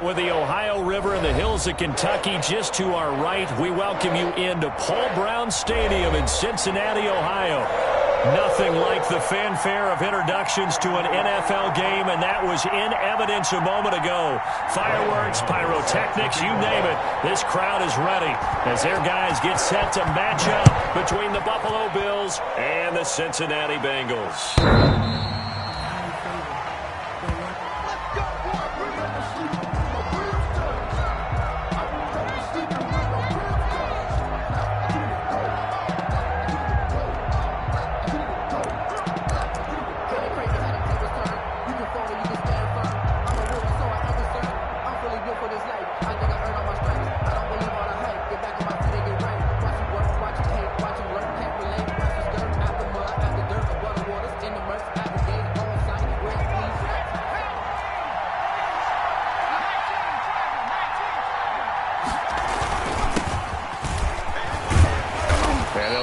With the Ohio River and the hills of Kentucky just to our right, we welcome you into Paul Brown Stadium in Cincinnati, Ohio. Nothing like the fanfare of introductions to an NFL game, and that was in evidence a moment ago. Fireworks, pyrotechnics, you name it. This crowd is ready as their guys get set to match up between the Buffalo Bills and the Cincinnati Bengals.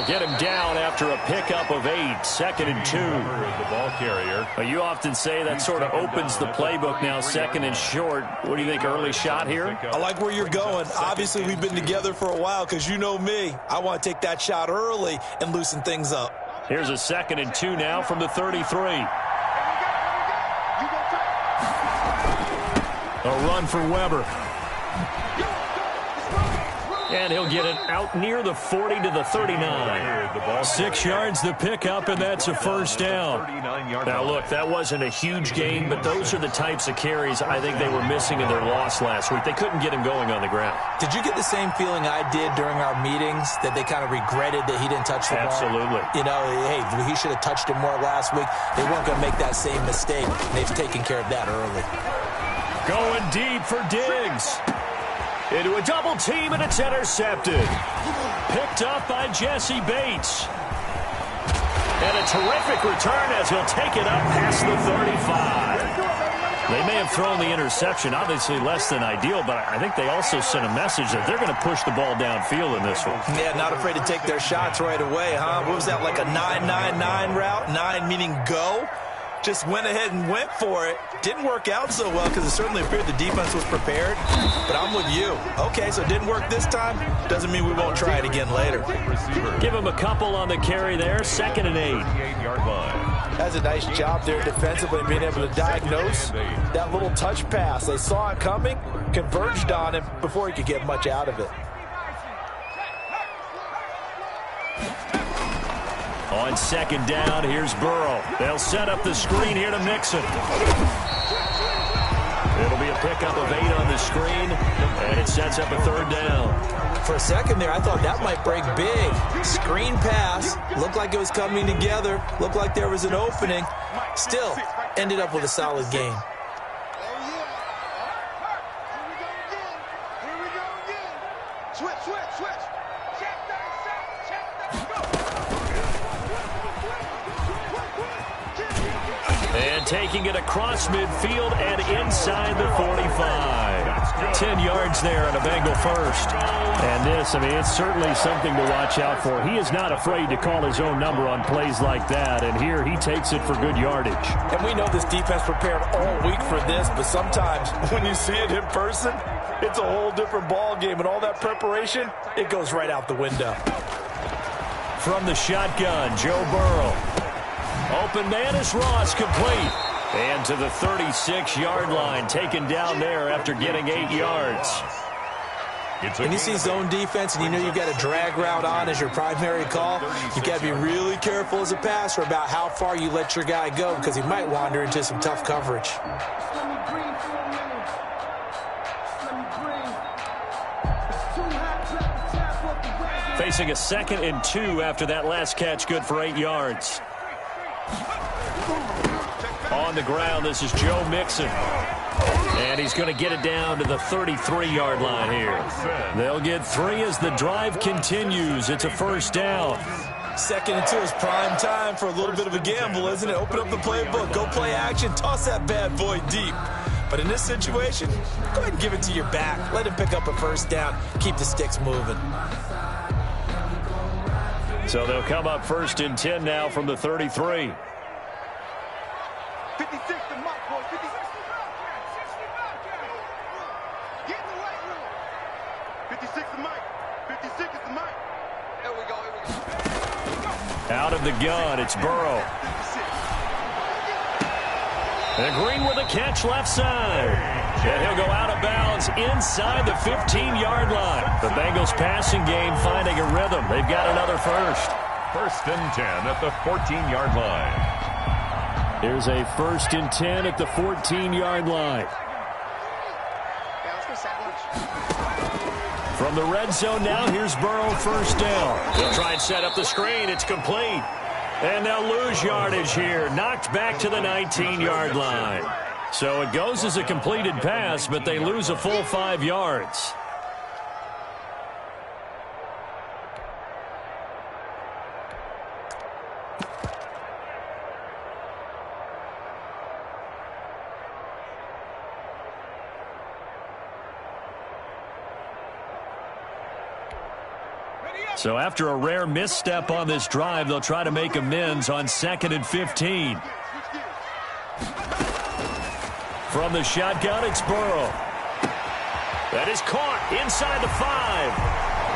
Get him down after a pickup of 8, 2nd and 2. The ball carrier. You often say that sort of opens the playbook now, 2nd and short. What do you think, early shot here? I like where you're going. Obviously, we've been together for a while because you know me. I want to take that shot early and loosen things up. Here's a 2nd and 2 now from the 33. A run for Weber. And he'll get it out near the 40 to the 39. 6 yards the pickup, and that's a first down. Now, look, that wasn't a huge gain, but those are the types of carries I think they were missing in their loss last week. They couldn't get him going on the ground. Did you get the same feeling I did during our meetings, that they kind of regretted that he didn't touch the ball? Absolutely. You know, hey, he should have touched it more last week. They weren't going to make that same mistake. They've taken care of that early. Going deep for Diggs. Into a double team, and it's intercepted. Picked up by Jesse Bates. And a terrific return as he'll take it up past the 35. They may have thrown the interception, obviously less than ideal, but I think they also sent a message that they're going to push the ball downfield in this one. Yeah, not afraid to take their shots right away, huh? What was that, like a 9-9-9 route? 9 meaning go? Just went ahead and went for it. Didn't work out so well because it certainly appeared the defense was prepared. But I'm with you. Okay, so it didn't work this time. Doesn't mean we won't try it again later. Give him a couple on the carry there. 2nd and 8. That's a nice job there defensively, being able to diagnose that little touch pass. They saw it coming, converged on him before he could get much out of it. On 2nd down, here's Burrow. They'll set up the screen here to Mixon. It'll be a pickup of 8 on the screen, and it sets up a 3rd down. For a second there, I thought that might break big. Screen pass. Looked like it was coming together. Looked like there was an opening. Still, ended up with a solid game. And taking it across midfield and inside the 45. 10 yards there on a Bengal first. And this, I mean, it's certainly something to watch out for. He is not afraid to call his own number on plays like that. And here he takes it for good yardage. And we know this defense prepared all week for this, but sometimes when you see it in person, it's a whole different ball game. And all that preparation, it goes right out the window. From the shotgun, Joe Burrow. Open man is Ross, complete. And to the 36-yard line, taken down there after getting 8 yards. When you see zone defense and you know you've got a drag route on as your primary call, you've got to be really careful as a passer about how far you let your guy go because he might wander into some tough coverage. Facing a 2nd and 2 after that last catch, good for 8 yards. On the ground, this is Joe Mixon. And he's going to get it down to the 33-yard line here. They'll get 3 as the drive continues. It's a first down. 2nd and 2 is prime time for a little bit of a gamble, isn't it? Open up the playbook, go play action, toss that bad boy deep. But in this situation, go ahead and give it to your back. Let him pick up a first down. Keep the sticks moving. So they'll come up 1st and 10 now from the 33. 56 to Mike, boy. 56. Out of the gun, it's Burrow. And Green with a catch left side. And he'll go out of bounds inside the 15-yard line. The Bengals passing game finding a rhythm. They've got another first. 1st and 10 at the 14-yard line. Here's a 1st and 10 at the 14-yard line. From the red zone now, here's Burrow, 1st down. He'll try and set up the screen. It's complete. And they'll lose yardage here. Knocked back to the 19-yard line. So it goes as a completed pass, but they lose a full 5 yards. So after a rare misstep on this drive, they'll try to make amends on 2nd and 15. From the shotgun, it's Burrow. That is caught inside the 5.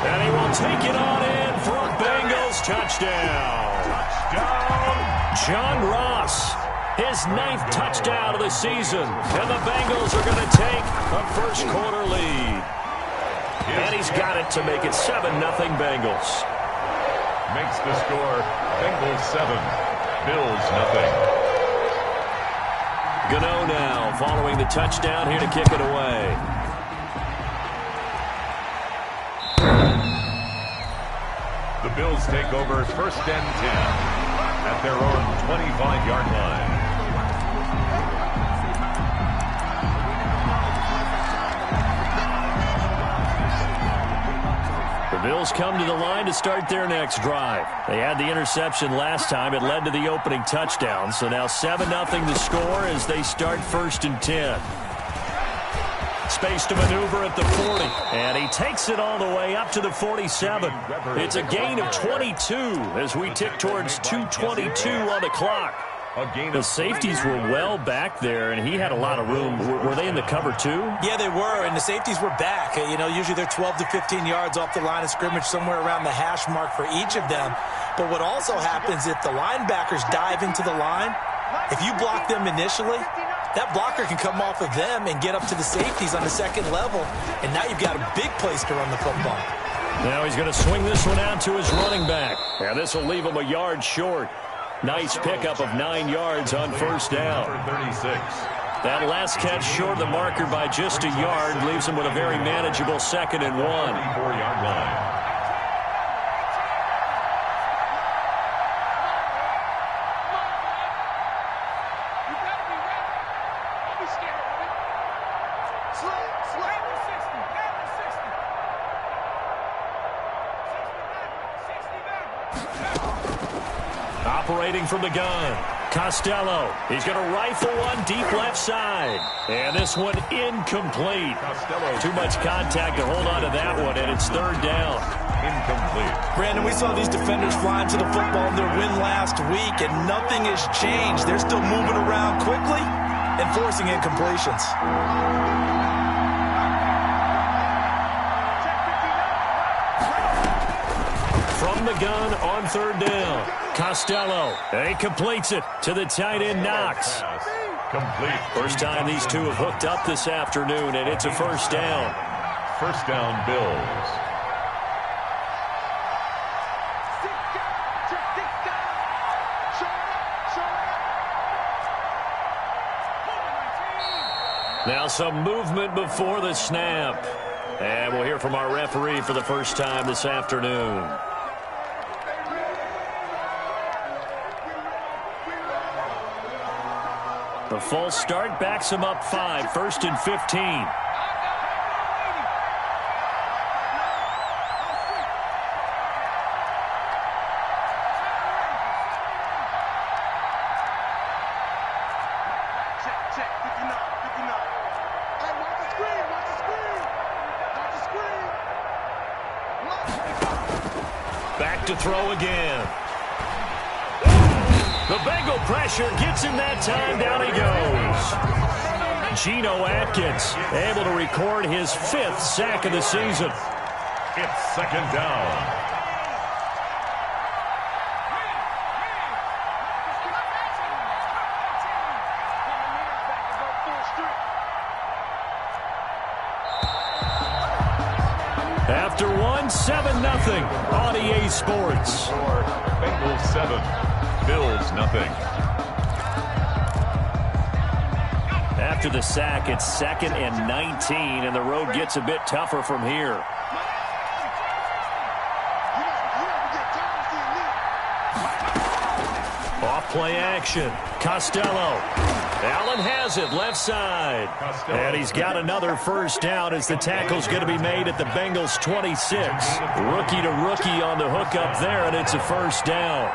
And he will take it on in for a Bengals touchdown. John Ross, his 9th touchdown of the season. And the Bengals are going to take a first-quarter lead. And he's got it to make it 7-0 Bengals. Makes the score Bengals 7, Bills 0. Gano now following the touchdown here to kick it away. The Bills take over 1st and 10 at their own 25-yard line. The Bills come to the line to start their next drive. They had the interception last time. It led to the opening touchdown. So now 7-0 the score as they start 1st and 10. Space to maneuver at the 40. And he takes it all the way up to the 47. It's a gain of 22 as we tick towards 2:22 on the clock. The safeties were well back there, and he had a lot of room. Were they in the cover, too? Yeah, they were, and the safeties were back. You know, usually they're 12 to 15 yards off the line of scrimmage, somewhere around the hash mark for each of them. But what also happens if the linebackers dive into the line, if you block them initially, that blocker can come off of them and get up to the safeties on the 2nd level, and now you've got a big place to run the football. Now he's going to swing this one out to his running back. Yeah, this will leave him a yard short. Nice pickup of 9 yards on 1st down. 36. That last catch short of the marker by just a yard leaves him with a very manageable 2nd and 1. 34-yard line. Operating from the gun, Costello. He's going to rifle one deep left side. And this one incomplete. Too much contact to hold on to that one, and it's 3rd down. Incomplete. Brandon, we saw these defenders flying to the football in their win last week, and nothing has changed. They're still moving around quickly and forcing incompletions. From the gun on 3rd down, Costello. And he completes it to the tight end, Knox. Complete. First time these two have hooked up this afternoon, and it's a 1st down. 1st down, Bills. Now some movement before the snap. And we'll hear from our referee for the first time this afternoon. The false start backs him up 5, 1st and 15. Back to throw again. The Bengal pressure gets him that time. Down he goes. Geno Atkins able to record his 5th sack of the season. It's 2nd down. 7-0 on EA Sports. Bengals 7, Bills nothing. After the sack, it's 2nd and 19, and the road gets a bit tougher from here. Off-play action. Costello. Allen has it, left side. And he's got another first down as the tackle's going to be made at the Bengals 26. Rookie to rookie on the hook up there, and it's a first down.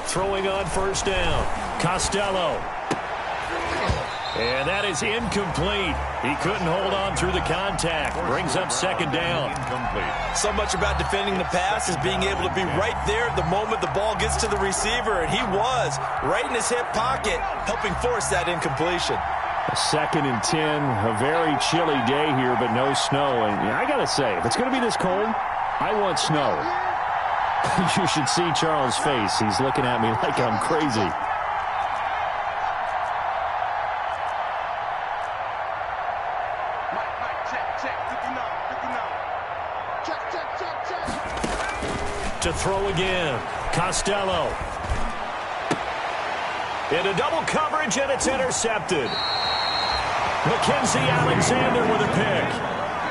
Throwing on first down. Costello. And that is incomplete. He couldn't hold on through the contact. Brings up second down. Incomplete. So much about defending the pass is being able to be right there the moment the ball gets to the receiver. And he was right in his hip pocket, helping force that incompletion. 2nd and 10. A very chilly day here, but no snow. And I got to say, if it's going to be this cold, I want snow. You should see Charles' face. He's looking at me like I'm crazy. To throw again. Costello. Into double coverage, and it's intercepted. Mackenzie Alexander with a pick.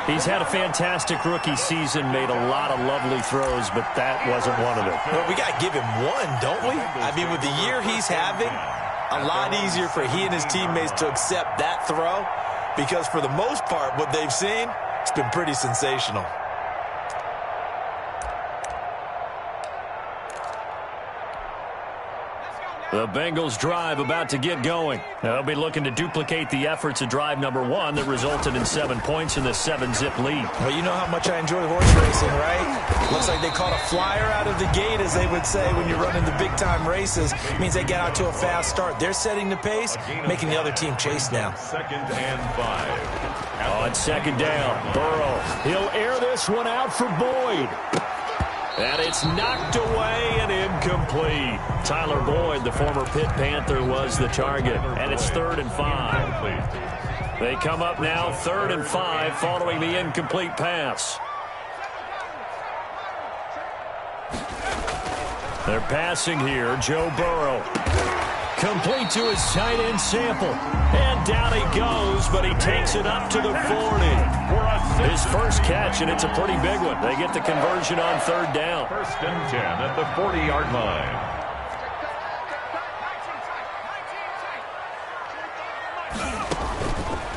He's had a fantastic rookie season, made a lot of lovely throws, but that wasn't one of them. Well, we got to give him one, don't we? I mean, with the year he's having, a lot easier for he and his teammates to accept that throw because for the most part, what they've seen, it's been pretty sensational. The Bengals drive about to get going. They'll be looking to duplicate the efforts of drive number 1 that resulted in 7 points in the 7-zip lead. Well, you know how much I enjoy horse racing, right? Looks like they caught a flyer out of the gate, as they would say when you're running the big-time races. It means they get out to a fast start. They're setting the pace, making the other team chase now. 2nd and 5. On second down, Burrow. He'll air this one out for Boyd. And it's knocked away and incomplete. Tyler Boyd, the former Pitt Panther, was the target. And it's 3rd and 5. They come up now 3rd and 5 following the incomplete pass. They're passing here. Joe Burrow. Complete to his tight end Sample. And down he goes, but he takes it up to the 40. His first catch, and it's a pretty big one. They get the conversion on 3rd down. 1st and 10 at the 40-yard line.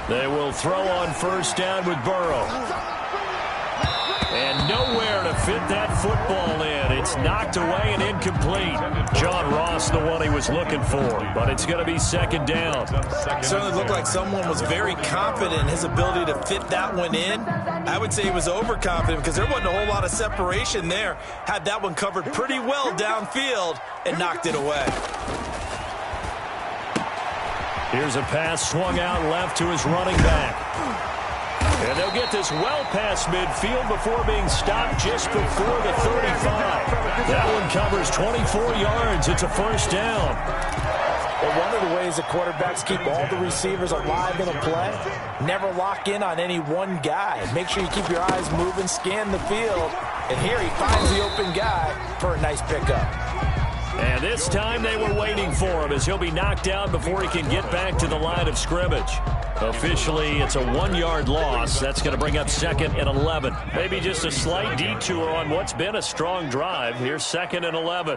They will throw on first down with Burrow. And nowhere to fit that football in. It's knocked away and incomplete. John Ross, the one he was looking for, but it's going to be 2nd down. Certainly looked like someone was very confident in his ability to fit that one in. I would say he was overconfident because there wasn't a whole lot of separation there. Had that one covered pretty well downfield and knocked it away. Here's a pass swung out left to his running back. And they'll get this well past midfield before being stopped just before the 35. That one covers 24 yards. It's a first down. Well, one of the ways that quarterbacks keep all the receivers alive in a play, never lock in on any one guy. Make sure you keep your eyes moving, scan the field. And here he finds the open guy for a nice pickup. And this time they were waiting for him as he'll be knocked down before he can get back to the line of scrimmage. Officially, it's a 1-yard loss. That's going to bring up 2nd and 11. Maybe just a slight detour on what's been a strong drive. Here's 2nd and 11.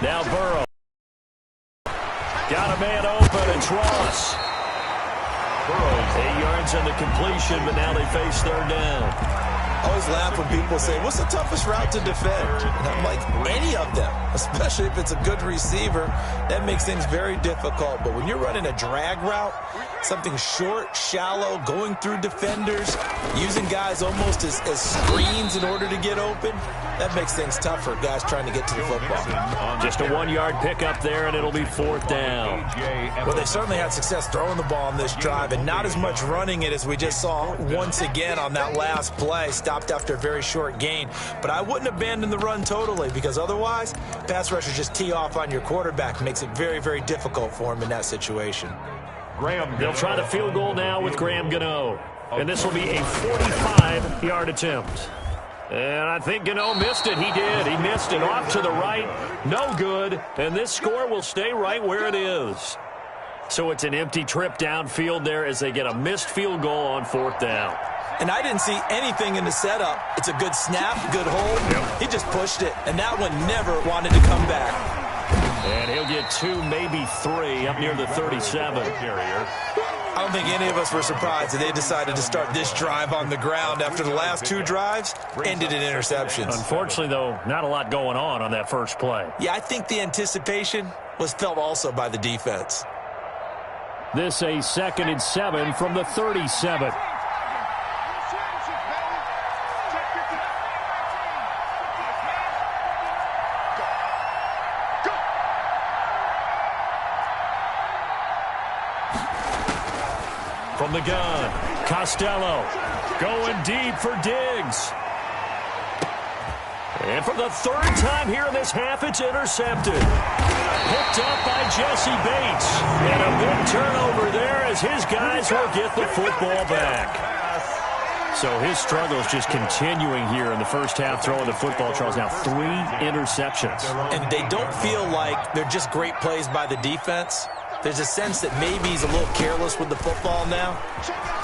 Now Burrow. Got a man open. It's Ross. 8 yards on the completion, but now they face 3rd down. I always laugh when people say, what's the toughest route to defend? And I'm like, any of them, especially if it's a good receiver. That makes things very difficult. But when you're running a drag route, something short, shallow, going through defenders, using guys almost as screens in order to get open, that makes things tough for guys trying to get to the football. Just a 1-yard pickup there, and it'll be 4th down. Well, they certainly had success throwing the ball on this drive, and not as much running it as we just saw once again on that last play. Stopped after a very short gain. But I wouldn't abandon the run totally, because otherwise, pass rushers just tee off on your quarterback. Makes it very, very difficult for him in that situation. They'll try the field goal now with Graham Gano. And this will be a 45-yard attempt. And I think Gano missed it. He did. He missed it off to the right. No good. And this score will stay right where it is. So it's an empty trip downfield there as they get a missed field goal on 4th down. And I didn't see anything in the setup. It's a good snap, good hold. Yep. He just pushed it. And that one never wanted to come back. And he'll get 2, maybe 3 up near the 37. I don't think any of us were surprised that they decided to start this drive on the ground after the last 2 drives ended in interceptions. Unfortunately, though, not a lot going on that first play. Yeah, I think the anticipation was felt also by the defense. This a 2nd and 7 from the 37. From the gun, Costello going deep for Diggs. And for the 3rd time here in this half, it's intercepted. Picked up by Jesse Bates. And a big turnover there as his guys will get the football back. So his struggles just continuing here in the first half, throwing the football. Charles, now 3 interceptions. And they don't feel like they're just great plays by the defense. There's a sense that maybe he's a little careless with the football now.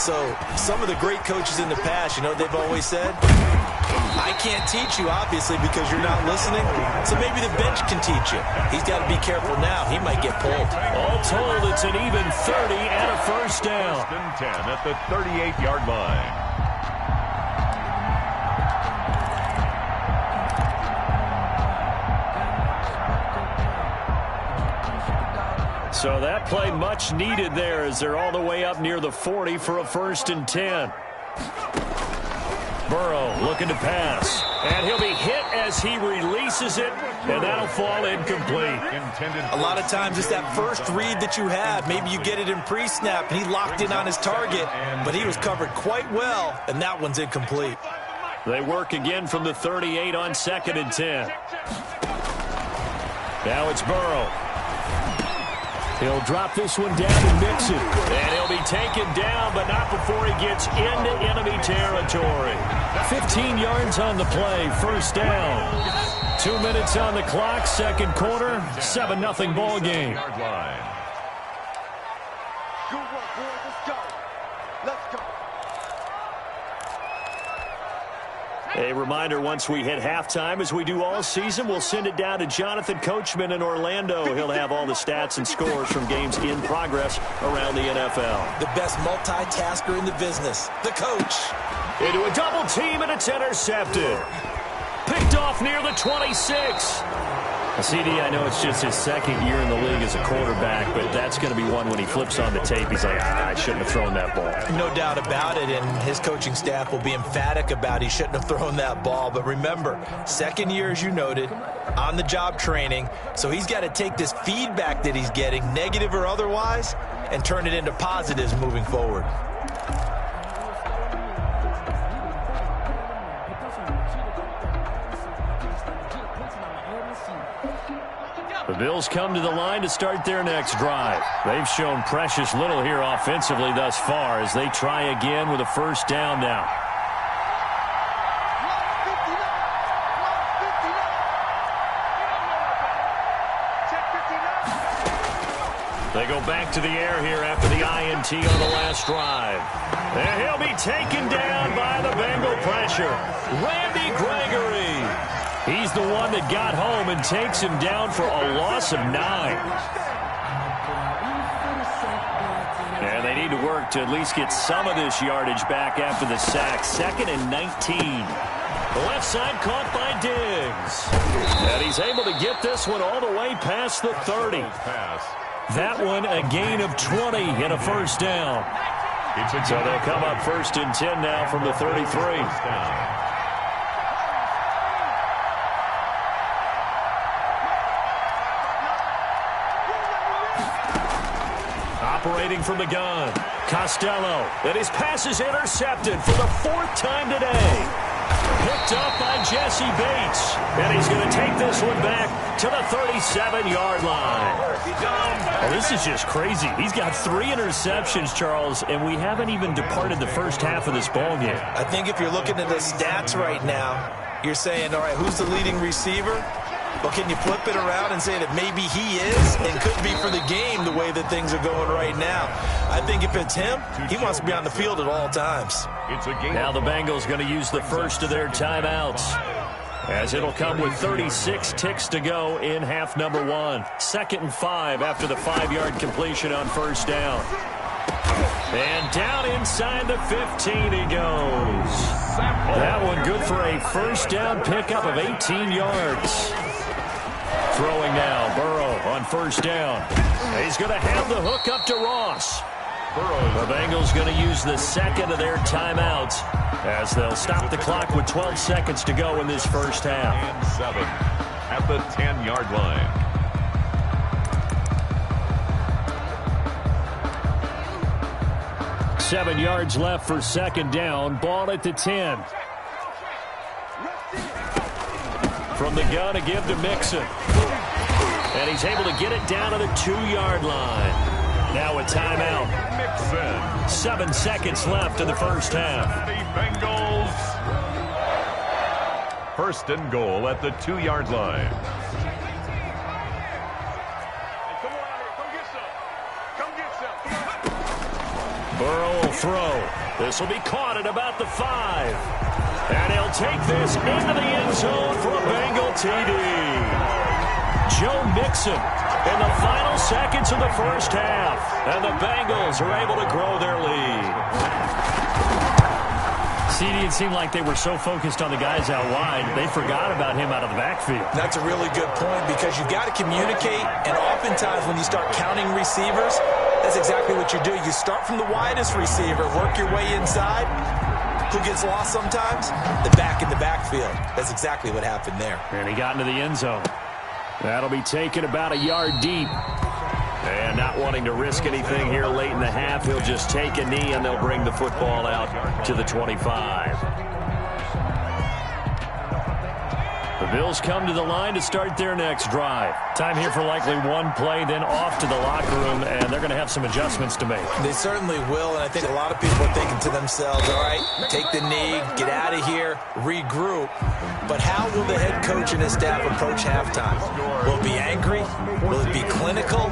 So some of the great coaches in the past, you know, they've always said, I can't teach you, obviously, because you're not listening. So maybe the bench can teach you. He's got to be careful now. He might get pulled. All told, it's an even 30 and a 1st down. 10 at the 38-yard line. So that play much needed there as they're all the way up near the 40 for a 1st and 10. Burrow looking to pass. And he'll be hit as he releases it, and that'll fall incomplete. A lot of times it's that first read that you had. Maybe you get it in pre-snap, and he locked in on his target, but he was covered quite well, and that one's incomplete. They work again from the 38 on 2nd and 10. Now it's Burrow. He'll drop this one down and mix it. And he'll be taken down, but not before he gets into enemy territory. 15 yards on the play, 1st down. 2 minutes on the clock, 2nd quarter, 7-0 ball game. A reminder, once we hit halftime, as we do all season, we'll send it down to Jonathan Coachman in Orlando. He'll have all the stats and scores from games in progress around the NFL. The best multitasker in the business, the coach. Into a double team, and it's intercepted. Picked off near the 26. CD, I know it's just his 2nd year in the league as a quarterback, but that's going to be one when he flips on the tape. He's like, I shouldn't have thrown that ball. No doubt about it, and his coaching staff will be emphatic about he shouldn't have thrown that ball. But remember, 2nd year, as you noted, on-the-job training, so he's got to take this feedback that he's getting, negative or otherwise, and turn it into positives moving forward. The Bills come to the line to start their next drive. They've shown precious little here offensively thus far as they try again with a 1st down now. They go back to the air here after the INT on the last drive. And he'll be taken down by the Bengal pressure. Randy Gregory. He's the one that got home and takes him down for a loss of 9. And they need to work to at least get some of this yardage back after the sack. 2nd and 19. The left side caught by Diggs. And he's able to get this one all the way past the 30. That one a gain of 20 and a first down. So they'll come up 1st and 10 now from the 33. Operating from the gun, Costello. And his pass is intercepted for the 4th time today. Picked up by Jesse Bates. And he's going to take this one back to the 37-yard line. Well, this is just crazy. He's got 3 interceptions, Charles, and we haven't even departed the first half of this ball game. I think if you're looking at the stats right now, you're saying, all right, who's the leading receiver? Well, can you flip it around and say that maybe he is and could be for the game the way that things are going right now? I think if it's him, he wants to be on the field at all times. Now the Bengals going to use the first of their timeouts, as it'll come with 36 ticks to go in half number 1. 2nd and 5 after the 5-yard completion on first down. And down inside the 15 he goes. That one good for a first down pickup of 18 yards. Throwing now, Burrow on first down. He's going to have the hook up to Ross. The Bengals going to use the 2nd of their timeouts as they'll stop the clock with 12 seconds to go in this first half. And 7 at the 10-yard line. Seven yards left for 2nd down. Ball at the 10. From the gun, a give to Mixon. And he's able to get it down to the 2-yard line. Now a timeout. Mixon. 7 seconds left in the first half. The Bengals. 1st and goal at the 2-yard line. Burrow will throw. This will be caught at about the 5. And he'll take this into the end zone for a Bengal TD. Joe Mixon in the final seconds of the first half. And the Bengals are able to grow their lead. CD, it seemed like they were so focused on the guys out wide, they forgot about him out of the backfield. That's a really good point because you've got to communicate, and oftentimes when you start counting receivers, that's exactly what you do. You start from the widest receiver, work your way inside. Who gets lost sometimes? The back in the backfield. That's exactly what happened there. And he got into the end zone. That'll be taken about a yard deep. And not wanting to risk anything here late in the half, he'll just take a knee and they'll bring the football out to the 25. The Bills come to the line to start their next drive. Time here for likely one play, then off to the locker room, and they're going to have some adjustments to make. They certainly will, and I think a lot of people are thinking to themselves, all right, take the knee, get out of here, regroup. But how will the head coach and his staff approach halftime? Will it be angry? Will it be clinical?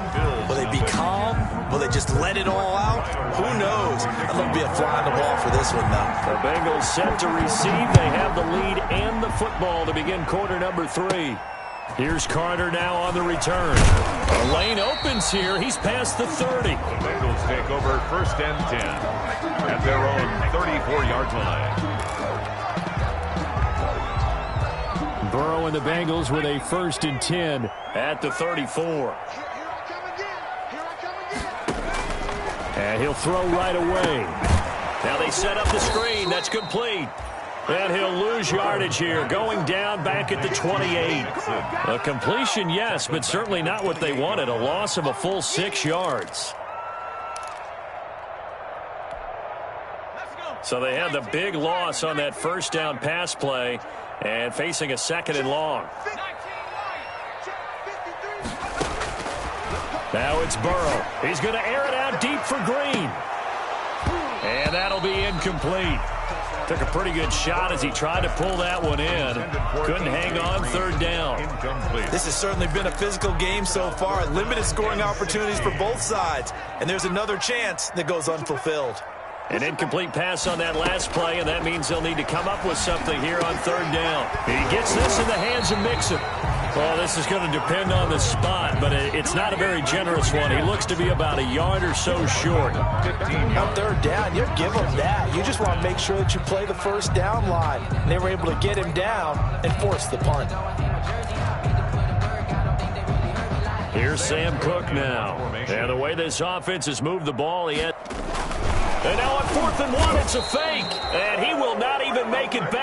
Will they be calm? Will they just let it all out? Who knows? I'd love to be a fly on the wall for this one, though. The Bengals set to receive. They have the lead and the football to begin quarter number 3. Here's Carter now on the return. A lane opens here. He's past the 30. The Bengals take over 1st and 10 at their own 34-yard line. Burrow and the Bengals with a 1st and 10 at the 34. And he'll throw right away. Now they set up the screen. That's complete. And he'll lose yardage here, going down back at the 28. A completion, yes, but certainly not what they wanted. A loss of a full 6 yards. So they had the big loss on that first down pass play and facing a 2nd and long. Now it's Burrow. He's going to air it out deep for Green. And that'll be incomplete. Took a pretty good shot as he tried to pull that one in. Couldn't hang on, 3rd down. This has certainly been a physical game so far. Limited scoring opportunities for both sides. And there's another chance that goes unfulfilled. An incomplete pass on that last play, and that means they'll need to come up with something here on 3rd down. He gets this in the hands of Mixon. Well, this is going to depend on the spot, but it's not a very generous one. He looks to be about a yard or so short. 15 yards. On third down, you give him that. You just want to make sure that you play the first down line. They were able to get him down and force the punt. Here's Sam Cook now. And the way this offense has moved the ball, and now on 4th and 1, it's a fake. And he will not even make it back.